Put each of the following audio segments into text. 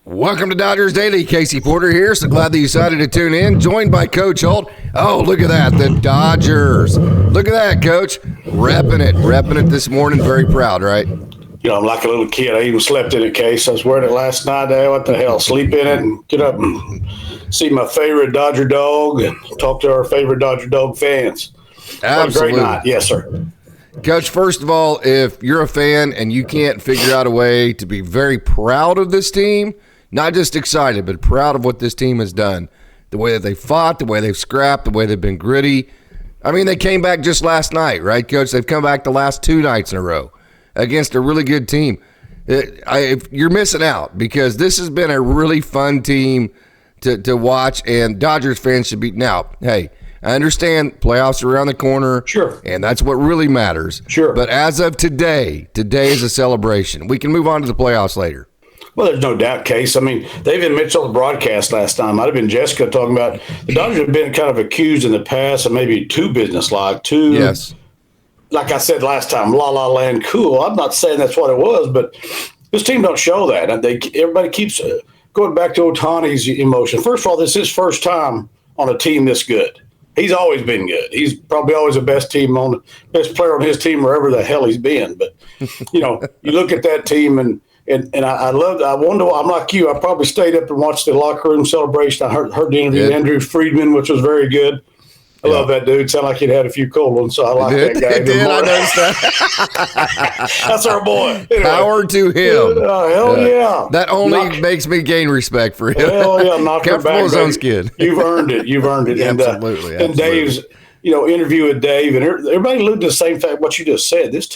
Welcome to Dodgers Daily. Casey Porter here. So glad that you decided to tune in. Joined by Coach Holt. Oh, look at that. The Dodgers. Look at that, Coach. Repping it this morning. Very proud, right? You know, I'm like a little kid. I even slept in it, Case. I was wearing it last night. What the hell? Sleep in it and get up and see my favorite Dodger dog and talk to our favorite Dodger dog fans. Absolutely. What a great night. Yes, sir. Coach, first of all, if you're a fan and you can't figure out a way to be very proud of this team, not just excited, but proud of what this team has done, the way that they fought, the way they've scrapped, the way they've been gritty. I mean, they came back just last night, right, Coach? They've come back the last 2 nights in a row against a really good team. You're missing out because this has been a really fun team to watch, and Dodgers fans should be. Now, hey, I understand playoffs are around the corner. Sure. And that's what really matters. Sure. But as of today is a celebration. We can move on to the playoffs later. Well, there's no doubt, Case. I mean, they even mentioned on the broadcast last time. Might have been Jessica talking about the Dodgers have been kind of accused in the past of maybe too businesslike, yes. Like I said last time, la land cool. I'm not saying that's what it was, but this team don't show that. Everybody keeps going back to Ohtani's emotion. First of all, this is his first time on a team this good. He's always been good. He's probably always the best player on his team wherever the hell he's been. But you know, you look at that team and I wonder. I'm like you. I probably stayed up and watched the locker room celebration. I heard the interview with Andrew Friedman, which was very good. I love that dude. Sounded like he'd had a few cold ones, so I like that guy. I noticed that. That's our boy. Anyway. Power to him. Hell yeah. That only makes me gain respect for him. Hell yeah. Knock her back, his own skin. You've earned it. Absolutely. And Dave's, interview with Dave, and everybody alluded to the same fact what you just said. This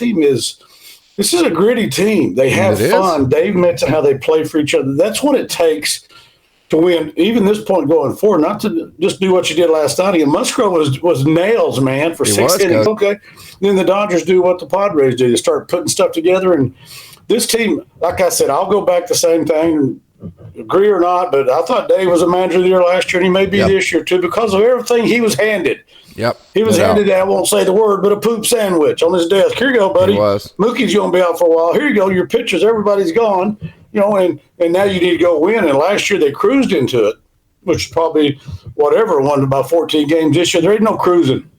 is a gritty team. They have fun. Dave mentioned how they play for each other. That's what it takes to win, even this point going forward, not to just do what you did last night. And Musgrove was nails, man, for 6 innings. Okay. Then the Dodgers do what the Padres do. They start putting stuff together. And this team, like I said, I'll go back to the same thing, agree or not, but I thought Dave was a manager of the year last year, and he may be this year too because of everything he was handed. Yep. He was handed, I won't say the word, but a poop sandwich on his desk. Here you go, buddy. He was. Mookie's going to be out for a while. Here you go, your pitchers, everybody's gone. And now you need to go win. And last year they cruised into it, which is probably won about 14 games this year. There ain't no cruising.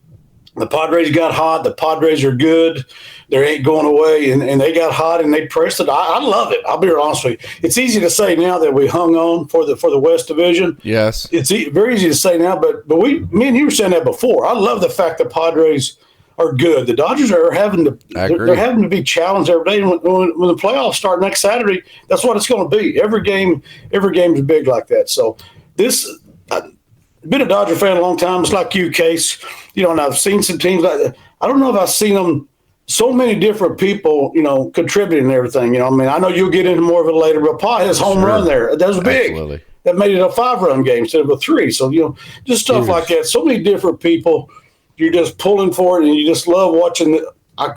The Padres got hot. The Padres are good. They ain't going away. And they got hot and they pressed it. I love it. I'll be honest with you. It's easy to say now that we hung on for the West Division. Yes. It's very easy to say now, but me and you were saying that before. I love the fact that Padres are good. The Dodgers are having to be challenged every day. When the playoffs start next Saturday, that's what it's going to be. Every game is big like that. So I've been a Dodger fan a long time. It's like you, Case. And I've seen some teams like that. I don't know if I've seen them. So many different people, contributing and everything. I mean, I know you'll get into more of it later, but Pa has home run there. That was big. Absolutely. That made it a 5-run game instead of a 3. So just stuff like that. So many different people. You're just pulling for it, and you just love watching.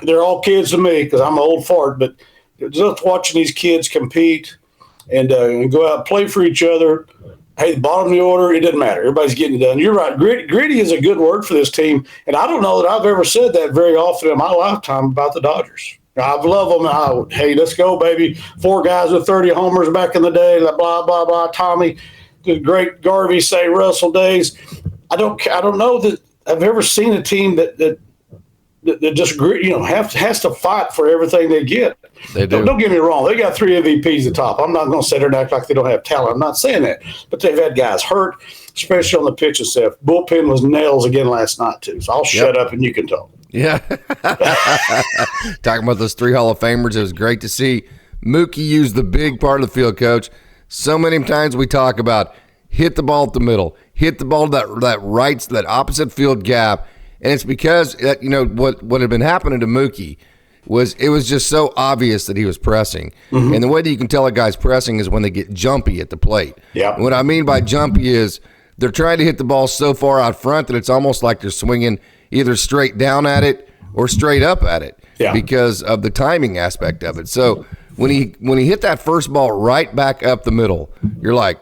They're all kids to me because I'm an old fart, but just watching these kids compete and go out and play for each other. Hey, the bottom of the order, it doesn't matter. Everybody's getting it done. You're right. Gritty is a good word for this team, and I don't know that I've ever said that very often in my lifetime about the Dodgers. I love them. Hey, let's go, baby. 4 guys with 30 homers back in the day. Blah, blah, blah. Tommy, the great Garvey, say Russell days. I don't know that I've ever seen a team that just has to fight for everything they get. They do. Don't get me wrong. They got 3 MVPs at the top. I'm not going to sit there and act like they don't have talent. I'm not saying that. But they've had guys hurt, especially on the pitching staff. Bullpen was nails again last night, too. So I'll shut up and you can talk. Yeah. Talking about those 3 Hall of Famers, it was great to see Mookie use the big part of the field, Coach. So many times we talk about hit the ball at the middle, hit the ball to that opposite field gap. And it's because what had been happening to Mookie was it was just so obvious that he was pressing. Mm-hmm. And the way that you can tell a guy's pressing is when they get jumpy at the plate. Yep. What I mean by jumpy is they're trying to hit the ball so far out front that it's almost like they're swinging either straight down at it or straight up at it because of the timing aspect of it. So when he hit that first ball right back up the middle, you're like,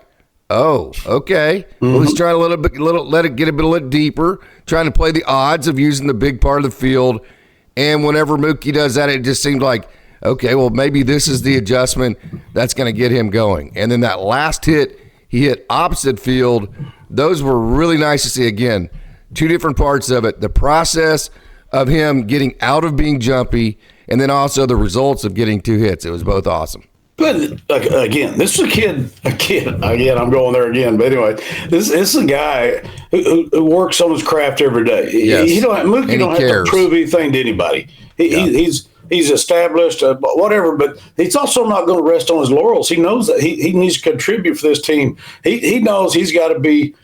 oh, okay. Mm-hmm. Well, he's trying to let it get a little deeper, trying to play the odds of using the big part of the field. And whenever Mookie does that, it just seemed like okay, well, maybe this is the adjustment that's going to get him going. And then that last hit, he hit opposite field. Those were really nice to see. Again, two different parts of it. The process of him getting out of being jumpy, and then also the results of getting two hits. It was both awesome. But again, this is a kid. Again, I'm going there again. But anyway, this is a guy who works on his craft every day. Yes. Mookie don't have to prove anything to anybody. He's established, whatever. But he's also not going to rest on his laurels. He knows that he needs to contribute for this team. He knows he's got to be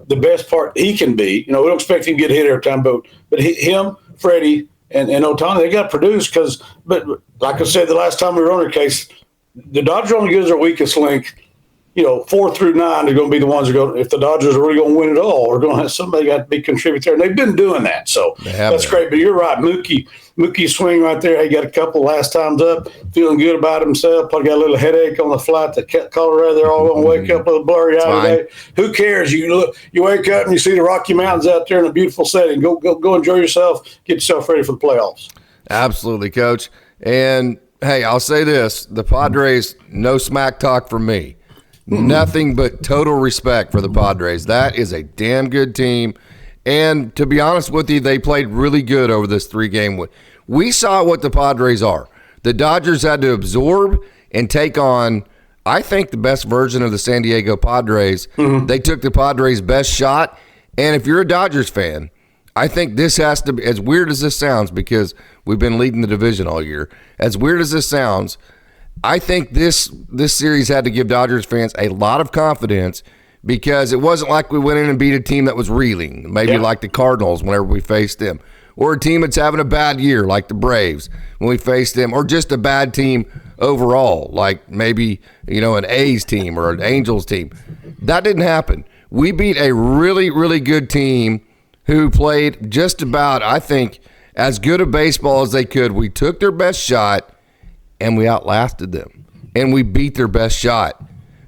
the best part he can be. We don't expect him to get hit every time, but him, Freddie, and Ohtani, they got to produce But like I said, the last time we were on their case, the Dodgers only gives their weakest link. 4 through 9 are going to be the ones that go. If the Dodgers are really going to win it all, we're going to have somebody got to be contributing there, and they've been doing that. So that's great. But you're right, Mookie swing right there. He got a couple last times up, feeling good about himself. Probably got a little headache on the flight to Colorado. They're all going to wake up a little blurry eyed today. Who cares? You wake up and you see the Rocky Mountains out there in a beautiful setting. Go enjoy yourself. Get yourself ready for the playoffs. Absolutely, Coach. And hey, I'll say this: the Padres, no smack talk from me. Nothing but total respect for the Padres. That is a damn good team. And to be honest with you, they played really good over this 3-game win. We saw what the Padres are. The Dodgers had to absorb and take on, I think, the best version of the San Diego Padres. Mm-hmm. They took the Padres' best shot. And if you're a Dodgers fan, I think this has to be, as weird as this sounds, because we've been leading the division all year, as weird as this sounds, I think this series had to give Dodgers fans a lot of confidence, because it wasn't like we went in and beat a team that was reeling, maybe like the Cardinals whenever we faced them, or a team that's having a bad year like the Braves when we faced them, or just a bad team overall like maybe an A's team or an Angels team. That didn't happen. We beat a really, really good team who played just about, I think, as good a baseball as they could. We took their best shot, and we outlasted them, and we beat their best shot.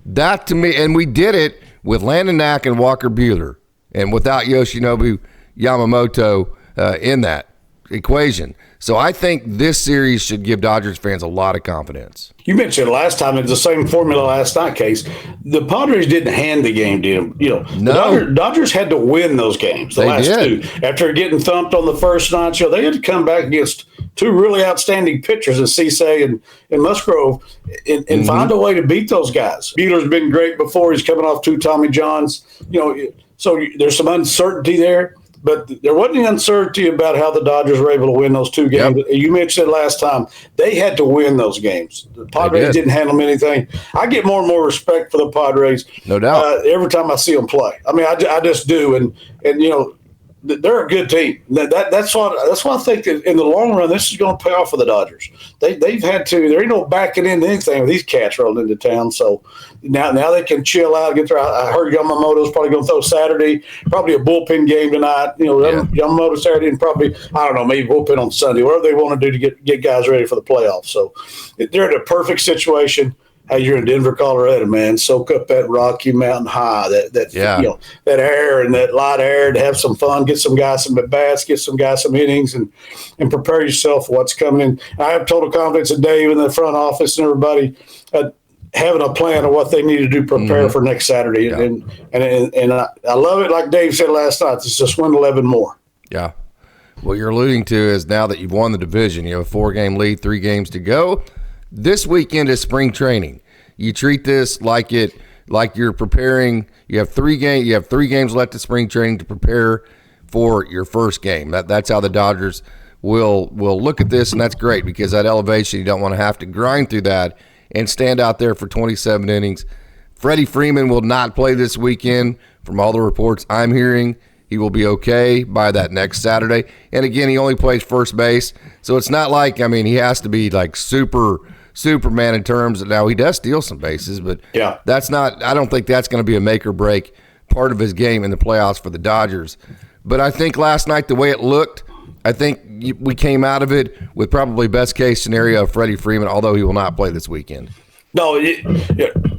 That to me, and we did it with Landon Knack and Walker Buehler, and without Yoshinobu Yamamoto in that equation. So I think this series should give Dodgers fans a lot of confidence. You mentioned last time, it's the same formula last night, Case. The Padres didn't hand the game to them. No. The Dodgers had to win those games, the last two. After getting thumped on the first night, they had to come back against two really outstanding pitchers in Cisse and Musgrove and find a way to beat those guys. Buehler's been great before. He's coming off 2 Tommy Johns. So there's some uncertainty there. But there wasn't any uncertainty about how the Dodgers were able to win those 2 games. Yep. You mentioned it last time. They had to win those games. The Padres didn't handle them anything. I get more and more respect for the Padres. No doubt. Every time I see them play. I mean, I just do. And they're a good team. That's why I think that in the long run, this is going to pay off for the Dodgers. They've had to. There ain't no backing into anything with these cats rolling into town. So now they can chill out. Get their. I heard Yamamoto's probably going to throw Saturday. Probably a bullpen game tonight. Yamamoto Saturday and probably maybe bullpen on Sunday. Whatever they want to do to get guys ready for the playoffs. So they're in a perfect situation. Hey, you're in Denver, Colorado, man. Soak up that Rocky Mountain high, that air and that light air, to have some fun, get some guys some at bats, get some guys some innings, and prepare yourself for what's coming in. I have total confidence in Dave and the front office and everybody having a plan of what they need to do, prepare for next Saturday. Yeah. And I love it. Like Dave said last night, it's just win 11 more. Yeah. What you're alluding to is now that you've won the division, you have a 4-game lead, 3 games to go. This weekend is spring training. You treat this like you're preparing. You have 3 games. You have 3 games left of spring training to prepare for your first game. That's how the Dodgers will look at this, and that's great, because that elevation, you don't want to have to grind through that and stand out there for 27 innings. FreddieFreeman will not play this weekend. From all the reports I'm hearing, he will be okay by that next Saturday. And again, he only plays first base, so it's not like, he has to be like Superman in terms of, now he does steal some bases, but that's not, I don't think that's going to be a make or break part of his game in the playoffs for the Dodgers. But I think last night, the way it looked, I think we came out of it with probably best case scenario of FreddieFreeman, although he will not play this weekend. No,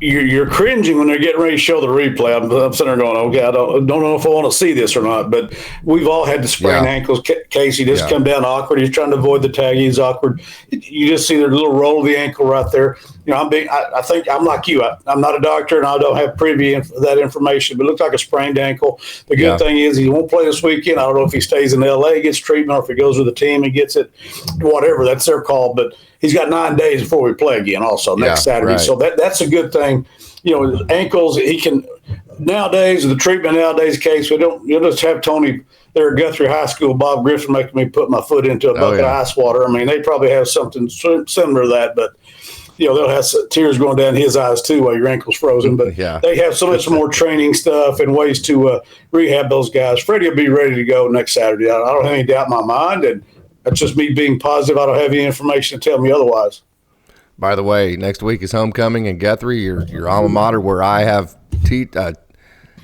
you're cringing when they're getting ready to show the replay. I'm sitting there going, okay, I don't know if I want to see this or not, but we've all had to sprain ankles. Casey just come down awkward. He's trying to avoid the tag. He's awkward. You just see the little roll of the ankle right there. I think I'm like you. I'm not a doctor and I don't have privy to that information, but it looks like a sprained ankle. The good thing is he won't play this weekend. I don't know if he stays in LA, gets treatment, or if he goes with the team and gets it, whatever. That's their call, but he's got 9 days before we play again also next Saturday. Right. So that's a good thing. Ankles, he can nowadays, the treatment nowadays case, you'll just have Tony there at Guthrie High School, Bob Griffin making me put my foot into a bucket of ice water. I mean, they probably have something similar to that, but they'll have tears going down his eyes too while your ankle's frozen. But they have so much more training stuff and ways to rehab those guys. Freddie will be ready to go next Saturday. I don't have any doubt in my mind, and that's just me being positive. I don't have any information to tell me otherwise. By the way, next week is homecoming in Guthrie, your alma mater, where I have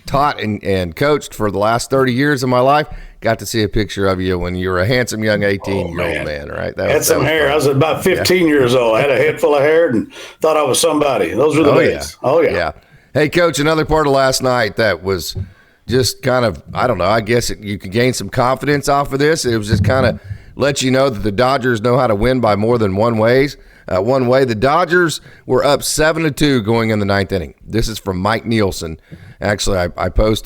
taught and coached for the last 30 years of my life. Got to see a picture of you when you were a handsome young 18-year-old man, right? Had some hair. Fun. I was about 15 years old. I had a head full of hair and thought I was somebody. Those were the days. Yeah. Hey, Coach, another part of last night that was just kind of, I don't know, I guess you could gain some confidence off of this. It was just kind of let you know that the Dodgers know how to win by more than one way. The Dodgers were up 7-2 going in the ninth inning. This is from Mike Nielsen. Actually,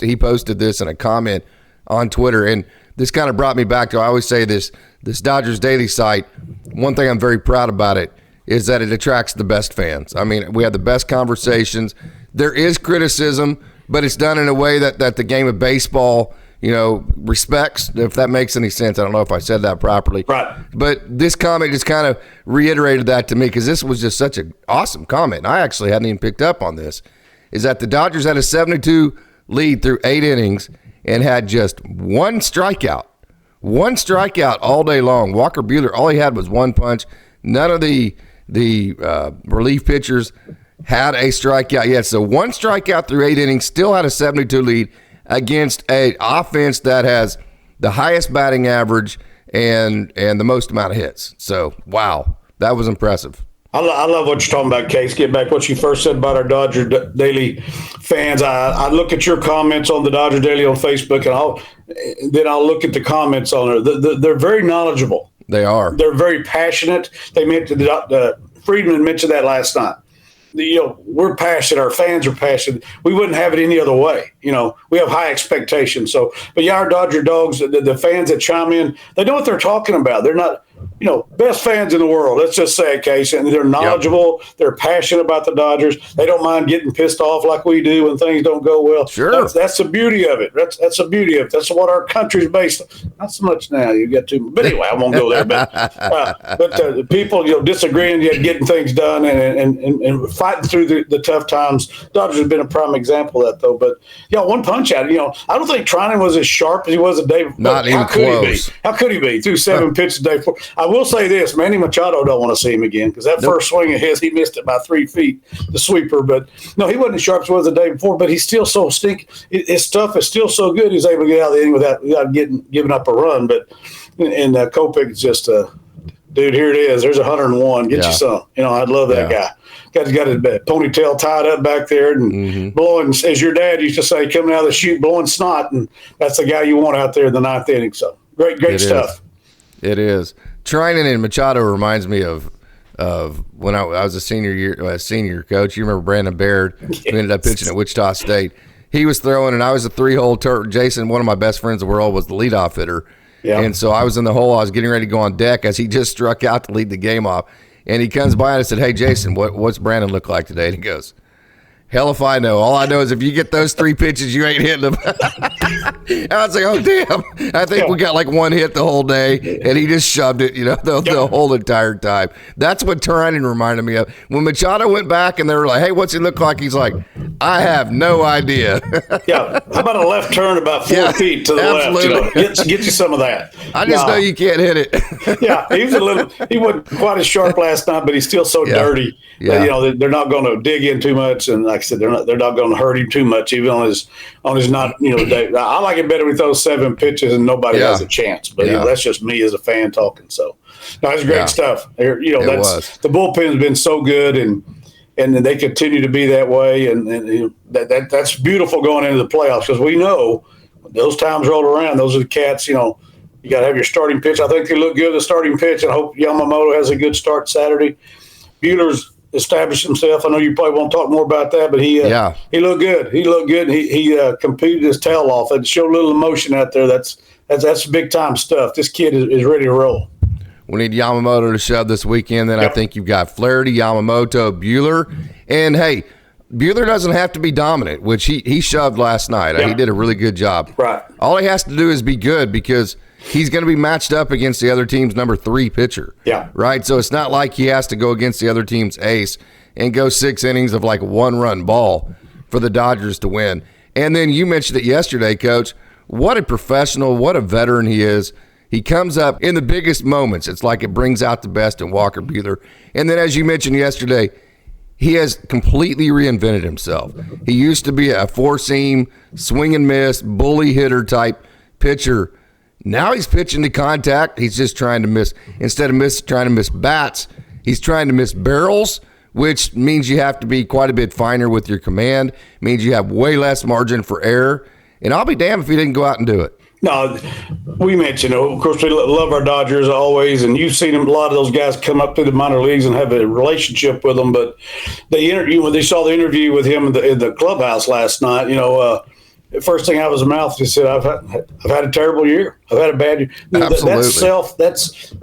he posted this in a comment on Twitter, and this kind of brought me back to, I always say this Dodgers Daily site, one thing I'm very proud about it is that it attracts the best fans. I mean, we have the best conversations. There is criticism, but it's done in a way that the game of baseball respects, if that makes any sense. I don't know if I said that properly. Right. But this comment just kind of reiterated that to me because this was just such an awesome comment. I actually hadn't even picked up on this, is that the Dodgers had a 7-2 lead through 8 innings and had just one strikeout all day long. Walker Buehler, all he had was one punch. None of the relief pitchers had a strikeout yet. So one strikeout through 8 innings, still had a 7-2 lead against an offense that has the highest batting average and the most amount of hits. So, wow, that was impressive. I love what you're talking about, Case. Get back to what you first said about our Dodger Daily fans. I look at your comments on the Dodger Daily on Facebook, and I'll look at the comments on it. They're very knowledgeable. They are. They're very passionate. They mentioned Freeman mentioned that last night. We're passionate. Our fans are passionate. We wouldn't have it any other way. We have high expectations. So, but our Dodger dogs, the fans that chime in, they know what they're talking about. They're not, best fans in the world. Let's just say it, Case. And they're knowledgeable. Yep. They're passionate about the Dodgers. They don't mind getting pissed off like we do when things don't go well. Sure. That's the beauty of it. That's the beauty of it. That's what our country's based on. Not so much now. You get to, but anyway, I won't go there. But people, disagreeing, yet getting things done and fighting through the tough times. Dodgers have been a prime example of that, though. But one punch out. I don't think Trinan was as sharp as he was the day before. Not even close. How could he be? Threw 7 pitches the day before. I will say this: Manny Machado don't want to see him again because that first swing of his, he missed it by 3 feet, the sweeper. But no, he wasn't as sharp as he was the day before. But he's still so stinky. His stuff is still so good. He's able to get out of the inning without giving up a run. But and Kopech is just dude. Here it is. There's 101. Get you some. I'd love that guy. Guy's got his ponytail tied up back there and blowing, as your dad used to say, coming out of the chute, blowing snot, and that's the guy you want out there in the ninth inning. So great stuff. It is. Trinan and Machado reminds me of when I was a senior coach. You remember Brandon Baird, who ended up pitching at Wichita State. He was throwing, and I was a 3-hole turret. Jason, one of my best friends in the world, was the leadoff hitter. Yeah. And so I was in the hole. I was getting ready to go on deck as he just struck out to lead the game off. And he comes by and I said, "Hey, Jason, what's Brandon look like today?" And he goes, "Hell if I know. All I know is if you get those 3 pitches, you ain't hitting them." And I was like, "Oh, damn. I think we got like one hit the whole day." And he just shoved it, the whole entire time. That's what Trinan reminded me of. When Machado went back and they were like, "Hey, what's he look like?" He's like, "I have no idea." Yeah. How about a left turn about 4 feet to the left? Get you some of that. I just know you can't hit it. Yeah. He wasn't quite as sharp last night, but he's still so dirty. Yeah. That, they're not going to dig in too much. And like I said, they're not going to hurt him too much, even on his not, day. I like it better with those 7 pitches and nobody has a chance. But that's just me as a fan talking. So that's great stuff. The bullpen's been so good, and and they continue to be that way. And that's beautiful going into the playoffs, because we know those times roll around. Those are the cats, you know, you got to have your starting pitch. I think they look good, the starting pitch, and I hope Yamamoto has a good start Saturday. Buehler's established himself. I know you probably won't talk more about that, but he looked good. He looked good. He competed his tail off and showed a little emotion out there. That's big time stuff. This kid is ready to roll. We need Yamamoto to shove this weekend. Then I think you've got Flaherty, Yamamoto, Buehler. And, hey, Buehler doesn't have to be dominant, which he shoved last night. He did a really good job. Right. All he has to do is be good, because he's going to be matched up against the other team's number 3 pitcher. Yeah. Right? So it's not like he has to go against the other team's ace and go 6 innings of like a 1-run ball for the Dodgers to win. And then you mentioned it yesterday, Coach. What a professional, what a veteran he is. He comes up in the biggest moments. It's like it brings out the best in Walker Buehler. And then, as you mentioned yesterday, he has completely reinvented himself. He used to be a 4-seam, swing and miss, bully hitter type pitcher. Now he's pitching to contact. He's just trying to miss. Instead of trying to miss bats, he's trying to miss barrels, which means you have to be quite a bit finer with your command. Means you have way less margin for error. And I'll be damned if he didn't go out and do it. No, we mentioned, of course, we love our Dodgers always, and you've seen them, a lot of those guys come up through the minor leagues and have a relationship with them. But when they saw the interview with him in the clubhouse last night, you know, the first thing out of his mouth, he said, "I've had a terrible year. I've had a bad year." Absolutely.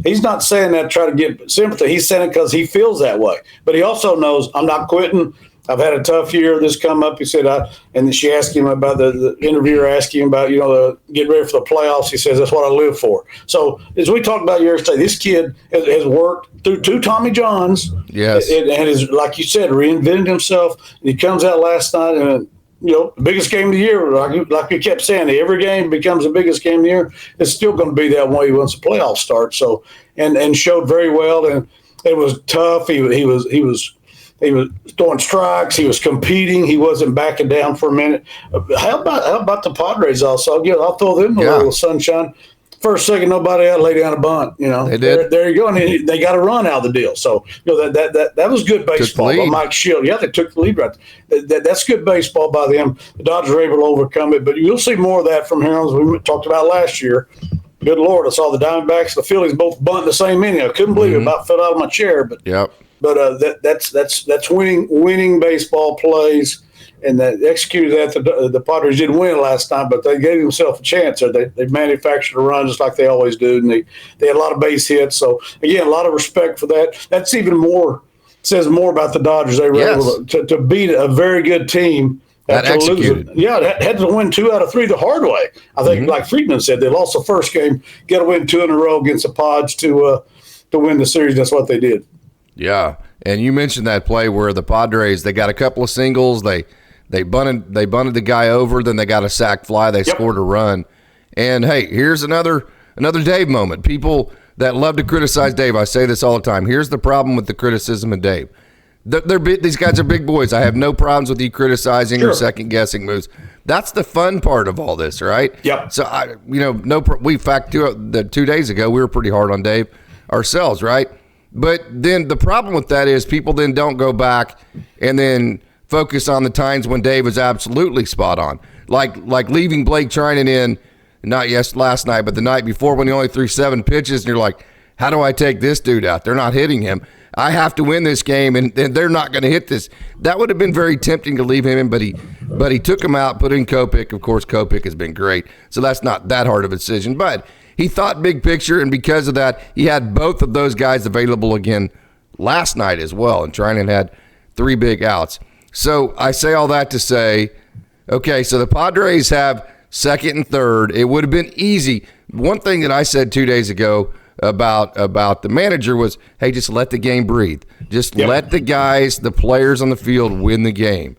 He's not saying that to try to get sympathy. He's saying it because he feels that way. But he also knows, I'm not quitting. I've had a tough year. This come up. He said, and then she asked him about the interviewer asking him about, you know, getting ready for the playoffs. He says, that's what I live for. So as we talked about yesterday, this kid has worked through 2 Tommy Johns. Yes. And is, like you said, reinvented himself. And he comes out last night and, you know, the biggest game of the year, like you kept saying, every game becomes the biggest game of the year. It's still going to be that way once the playoffs start. So, and showed very well. And it was tough. He was throwing strikes. He was competing. He wasn't backing down for a minute. How about the Padres also? Yeah, I'll throw them a little sunshine. First, second, nobody out, lay down a bunt. You know, they did. There you go. And they got a run out of the deal. So, you know, that was good baseball by Mike Shield. Yeah, they took the lead right there. That's good baseball by them. The Dodgers were able to overcome it. But you'll see more of that from here on, as we talked about last year. Good Lord, I saw the Diamondbacks, the Phillies both bunt the same inning. I couldn't believe it. About fell out of my chair. But that's winning baseball plays, and that executed that. The Padres didn't win last time, but they gave themselves a chance. They manufactured a run just like they always do, and they had a lot of base hits. So again, a lot of respect for that. That's even more says more about the Dodgers. They were able to beat a very good team. That executed. Yeah, had to win 2 out of 3 the hard way. I think, like Freedman said, they lost the first game, got to win 2 in a row against the Pods to win the series. That's what they did. Yeah, and you mentioned that play where the Padres, they got a couple of singles, they bunted the guy over, then they got a sac fly, they scored a run. And hey, here's another Dave moment. People that love to criticize Dave, I say this all the time. Here's the problem with the criticism of Dave. These guys are big boys. I have no problems with you criticizing or second guessing moves. That's the fun part of all this, right? Yep. So we 2 days ago we were pretty hard on Dave ourselves, right? But then the problem with that is people then don't go back and then focus on the times when Dave was absolutely spot on. Like leaving Blake Trinan in, not last night, but the night before when he only threw 7 pitches, and you're like, how do I take this dude out? They're not hitting him. I have to win this game, and they're not going to hit this. That would have been very tempting to leave him in, but he took him out, put in Kopech. Of course, Kopech has been great, so that's not that hard of a decision. But he thought big picture, and because of that, he had both of those guys available again last night as well, and Trinan had 3 big outs. So I say all that to say, okay, so the Padres have second and third. It would have been easy. One thing that I said 2 days ago about the manager was, hey, just let the game breathe. Just let the guys, the players on the field win the game.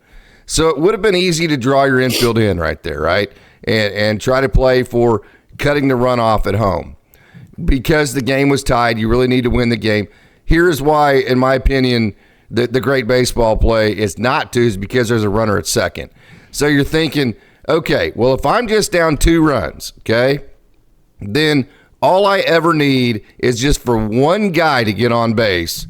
So it would have been easy to draw your infield in right there, right? And try to play for cutting the run off at home. Because the game was tied, you really need to win the game. Here's why, in my opinion, the great baseball play is because there's a runner at second. So you're thinking, okay, well, if I'm just down 2 runs, okay, then all I ever need is just for one guy to get on base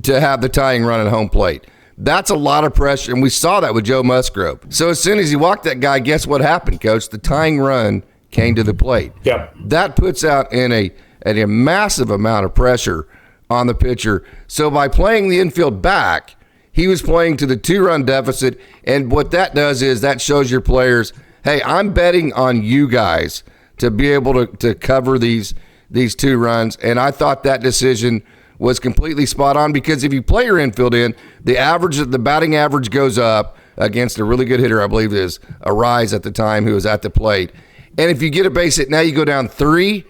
to have the tying run at home plate. That's a lot of pressure, and we saw that with Joe Musgrove. So as soon as he walked that guy, guess what happened, Coach? The tying run came to the plate. Yep. That puts out in a massive amount of pressure on the pitcher. So by playing the infield back, he was playing to the 2-run deficit, and what that does is that shows your players, hey, I'm betting on you guys to be able to cover these 2 runs, and I thought that decision was completely spot on, because if you play your infield in, the batting average goes up against a really good hitter, I believe it is Arise at the time, who was at the plate. And if you get a base hit, now you go down 3,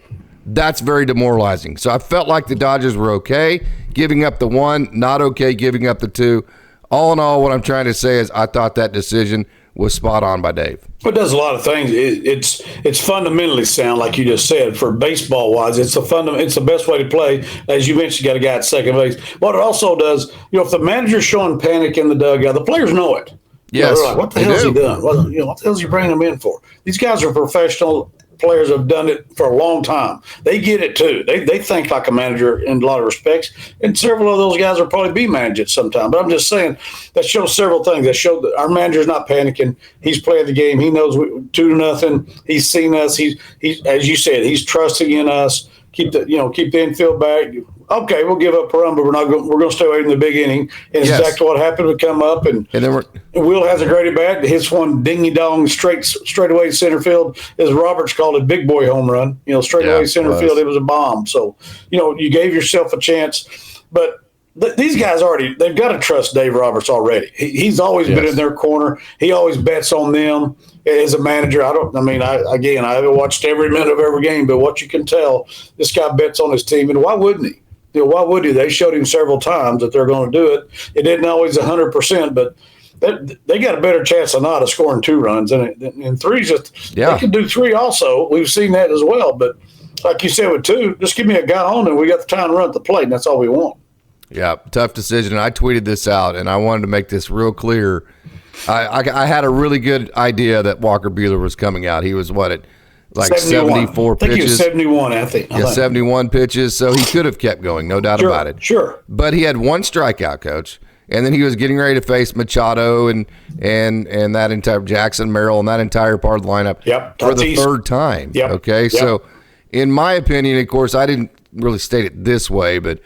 that's very demoralizing. So I felt like the Dodgers were okay giving up the 1, not okay giving up the 2. All in all, what I'm trying to say is I thought that decision was spot on by Dave. It does a lot of things. It's fundamentally sound, like you just said. For baseball wise, it's the best way to play. As you mentioned, you got a guy at second base. What it also does, if the manager's showing panic in the dugout, the players know it. Yes, they're like, what the hell is he doing? What the hell is he bringing him in for? These guys are professional players, have done it for a long time. They get it too. They think like a manager in a lot of respects, and several of those guys will probably be managed sometime. But I'm just saying that shows several things. That show that our manager's not panicking. He's playing the game. He knows 2-0. He's seen us. He's as you said, he's trusting in us. Keep the infield back. Okay, we'll give up a run, but we're going to stay away from the big inning. And yes. Exactly what happened. We come up, and then Will has a great at bat. Hits one dingy dong straight away center field, as Roberts called it, big boy home run. Straight away center field. It was a bomb. So you gave yourself a chance, but these guys they've got to trust Dave Roberts already. He's always been in their corner. He always bets on them as a manager. I haven't watched every minute of every game, but what you can tell, this guy bets on his team, and why wouldn't he? Why would he? They showed him several times that they're going to do it. It didn't always 100%, but they got a better chance than not of scoring 2 runs. And 3's they can do 3 also. We've seen that as well. But like you said with 2, just give me a guy on, and we got the time to run at the plate, and that's all we want. Yeah, tough decision. And I tweeted this out, and I wanted to make this real clear. I had a really good idea that Walker Buehler was coming out. He was at 74 pitches. I think he was 71, I think. 71 pitches, so he could have kept going, no doubt about it. Sure. But he had 1 strikeout, Coach, and then he was getting ready to face Machado and that entire Jackson Merrill and that entire part of the lineup for the 3rd time. Yep. Okay, so in my opinion, of course, I didn't really state it this way, but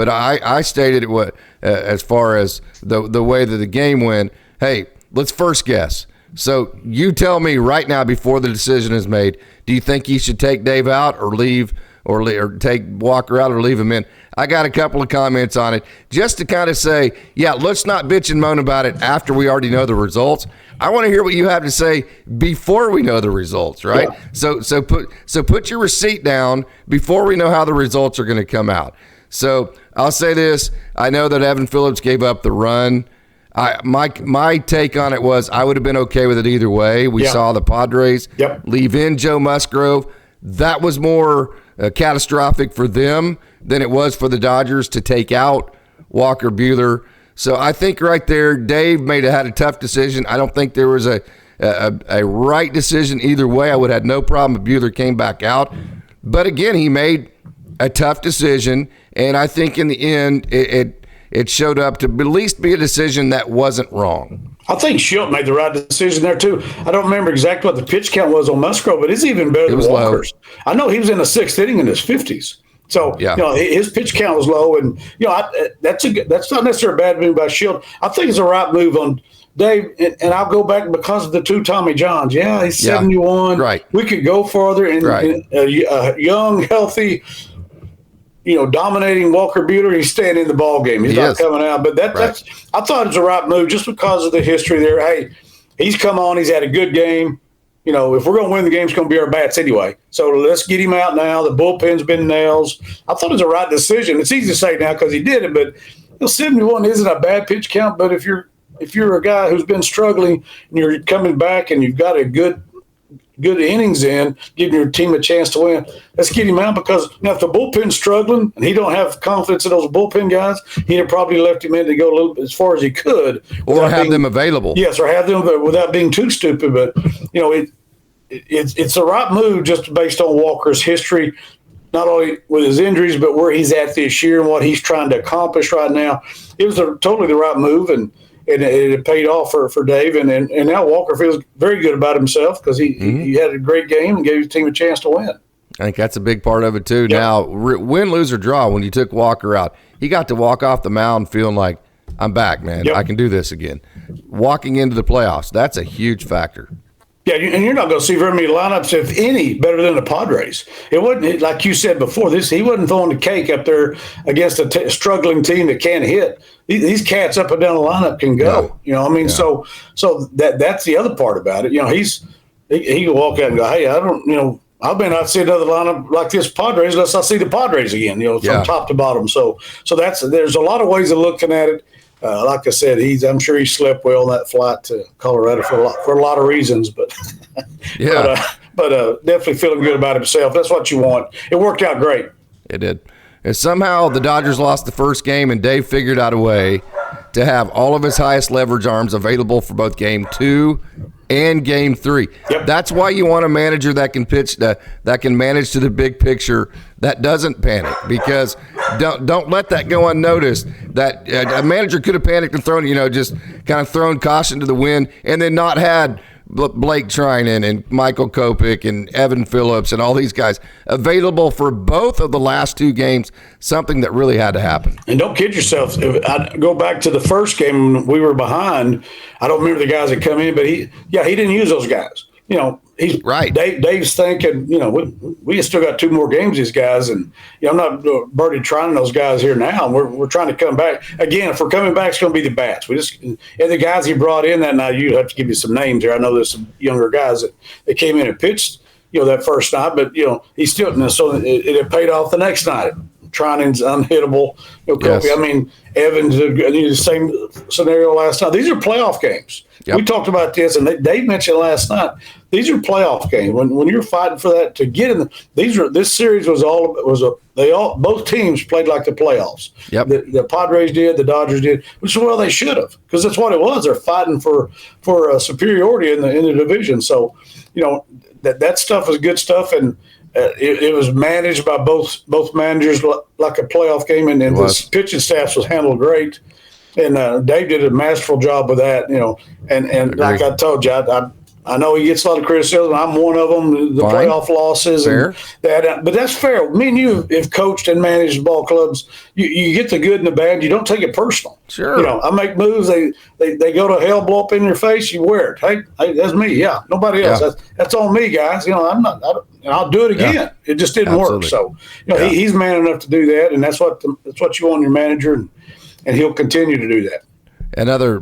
I stated it as far as the way that the game went. Hey, let's first guess. So you tell me right now, before the decision is made, do you think he should take Dave out or leave, or take Walker out or leave him in? I got a couple of comments on it just to kind of say, let's not bitch and moan about it after we already know the results. I want to hear what you have to say before we know the results, right? Yeah. So put your receipt down before we know how the results are going to come out. So I'll say this. I know that Evan Phillips gave up the run. My take on it was I would have been okay with it either way. We saw the Padres leave in Joe Musgrove. That was more catastrophic for them than it was for the Dodgers to take out Walker Buehler. So I think right there, Dave had a tough decision. I don't think there was a right decision either way. I would have had no problem if Buehler came back out. But again, he made a tough decision, and I think in the end it showed up to at least be a decision that wasn't wrong. I think Schilt made the right decision there, too. I don't remember exactly what the pitch count was on Musgrove, but it's even better than Walker's. Low. I know he was in the 6th inning in his 50s. So, his pitch count was low, and, that's not necessarily a bad move by Schilt. I think it's a right move on Dave, and I'll go back because of the 2 Tommy Johns. Yeah, he's 71. Right. We could go farther, and a young, healthy – dominating Walker Buehler, he's staying in the ball game. He's not coming out. But that's I thought it was a right move just because of the history there. Hey, he's come on. He's had a good game. If we're going to win the game, it's going to be our bats anyway. So let's get him out now. The bullpen's been nails. I thought it was a right decision. It's easy to say now because he did it, but 71 isn't a bad pitch count. But if you're a guy who's been struggling and you're coming back and you've got a good innings in, giving your team a chance to win. Let's get him out because if the bullpen's struggling and he don't have confidence in those bullpen guys, he'd have probably left him in to go a little bit as far as he could. Or have them available. Yes, or have them without being too stupid. But, it's the right move just based on Walker's history, not only with his injuries, but where he's at this year and what he's trying to accomplish right now. It was totally the right move. And and it paid off for Dave. And now Walker feels very good about himself because he had a great game and gave his team a chance to win. I think that's a big part of it, too. Yep. Now, win, lose, or draw, when you took Walker out, he got to walk off the mound feeling like, I'm back, man. Yep. I can do this again. Walking into the playoffs, that's a huge factor. Yeah, and you're not going to see very many lineups, if any, better than the Padres. It wasn't, like you said before, he wasn't throwing the cake up there against a struggling team that can't hit. These cats up and down the lineup can go. Yeah. So that's the other part about it. He can walk out and go, hey, I may not see another lineup like this Padres unless I see the Padres again, from top to bottom. So there's a lot of ways of looking at it. Like I said, I'm sure he slept well on that flight to Colorado for a lot of reasons, but definitely feeling good about himself. That's what you want. It worked out great. It did. And somehow the Dodgers lost the first game, and Dave figured out a way to have all of his highest leverage arms available for both Game 2 and Game 3. Yep. That's why you want a manager that can pitch, that can manage to the big picture, that doesn't panic, because don't let that go unnoticed. That a manager could have panicked and thrown, just kind of thrown caution to the wind, and then not had Blake Trinan and Michael Kopech and Evan Phillips and all these guys available for both of the last two games, something that really had to happen. And don't kid yourself. If I go back to the first game, we were behind. I don't remember the guys that come in, but he didn't use those guys. He's right. Dave's thinking, we still got two more games, these guys, and I'm not Birdie trying those guys here now. We're trying to come back again. If we're coming back, it's going to be the bats. And the guys he brought in that night, you have to give you some names here. I know there's some younger guys that came in and pitched, that first night, but he still. So it paid off the next night. Trinan's unhittable. Yes. I mean, Evans, the same scenario last night. These are playoff games. Yep. We talked about this, and Dave mentioned last night. These are playoff games. When you're fighting for that to get in, this series both teams played like the playoffs. Yep. The Padres did, the Dodgers did, which is they should have, because that's what it was. They're fighting for superiority in the division. So, that stuff is good stuff, and it was managed by both managers like a playoff game, and this pitching staff was handled great. And Dave did a masterful job with that, and like I told you, I know he gets a lot of criticism. I'm one of them, the playoff losses. Fair. And but that's fair. Me and you have coached and managed ball clubs. You get the good and the bad. You don't take it personal. Sure. I make moves. They go to hell, blow up in your face. You wear it. Hey, that's me. Yeah. Nobody else. Yeah. That's on me, guys. I'll do it again. Yeah. It just didn't work. So, he's man enough to do that. And that's what you want in your manager. And he'll continue to do that. Another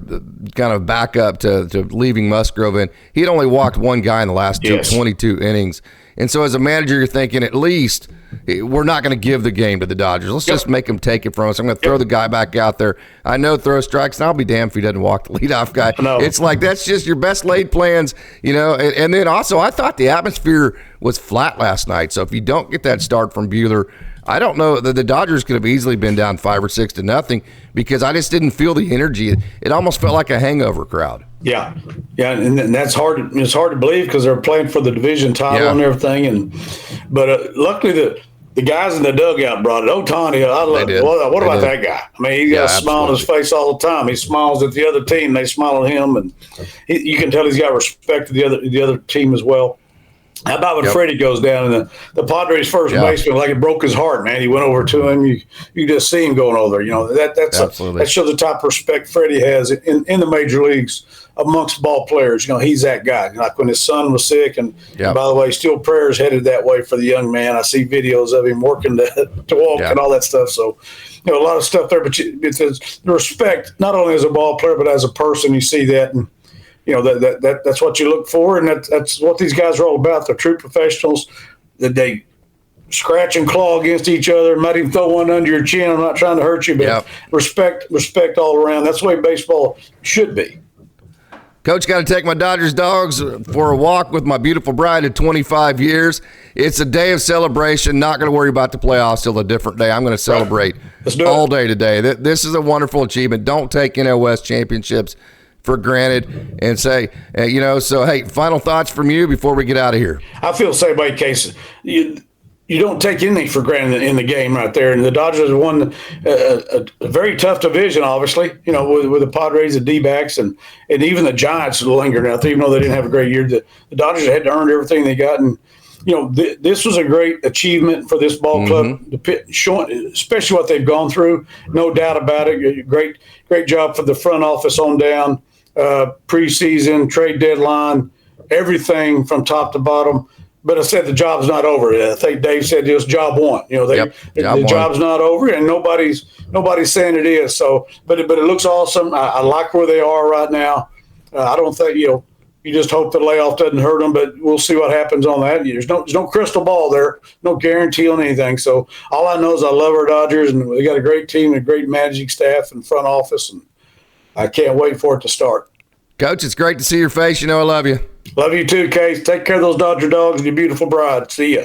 kind of backup to leaving Musgrove in. He had only walked one guy in the last 22 innings. And so as a manager, you're thinking, at least we're not going to give the game to the Dodgers. Let's just make them take it from us. I'm going to throw the guy back out there. I know throw strikes, and I'll be damned if he doesn't walk the leadoff guy. No. It's like that's just your best laid plans, And then also, I thought the atmosphere was flat last night. So if you don't get that start from Buehler, I don't know that the Dodgers could have easily been down 5 or 6 to nothing, because I just didn't feel the energy. It almost felt like a hangover crowd. Yeah, and that's hard. It's hard to believe because they're playing for the division title and everything. But luckily the guys in the dugout brought it. Ohtani, what about that guy? I mean, he got a smile on his face all the time. He smiles at the other team. They smile at him, and you can tell he's got respect for the other team as well. How about when Freddie goes down and the Padres' first baseman, like it broke his heart, man. He went over to him. You just see him going over there. That shows the type of respect Freddie has in the major leagues amongst ball players. He's that guy. Like when his son was sick, and by the way, still prayers headed that way for the young man. I see videos of him working to walk and all that stuff. So, a lot of stuff there. But it's the respect, not only as a ball player but as a person. You see that, and that's what you look for, and that's what these guys are all about. They're true professionals. That they scratch and claw against each other. Might even throw one under your chin. I'm not trying to hurt you, but respect all around. That's the way baseball should be. Coach, got to take my Dodgers dogs for a walk with my beautiful bride of 25 years. It's a day of celebration. Not going to worry about the playoffs till a different day. I'm going to celebrate all day today. This is a wonderful achievement. Don't take NOS championships for granted, and say, so, hey, final thoughts from you before we get out of here. I feel the same way, Case. you don't take anything for granted in the game right there. And the Dodgers won a very tough division, obviously, with the Padres, the D-backs, and even the Giants lingering out there, even though they didn't have a great year. The Dodgers had to earn everything they got. And, this was a great achievement for this ball club, showing, especially what they've gone through. No doubt about it. Great job for the front office on down, preseason, trade deadline, everything from top to bottom. But I said the job's not over. I think Dave said it was job one. The job's not over, and nobody's saying it is. So, but it looks awesome. I like where they are right now. I don't think you just hope the layoff doesn't hurt them, but we'll see what happens on that. There's no crystal ball there, no guarantee on anything. So all I know is I love our Dodgers, and they got a great team, a great managing staff and front office, and I can't wait for it to start. Coach, it's great to see your face. I love you. Love you too, Case. Take care of those Dodger dogs and your beautiful bride. See ya.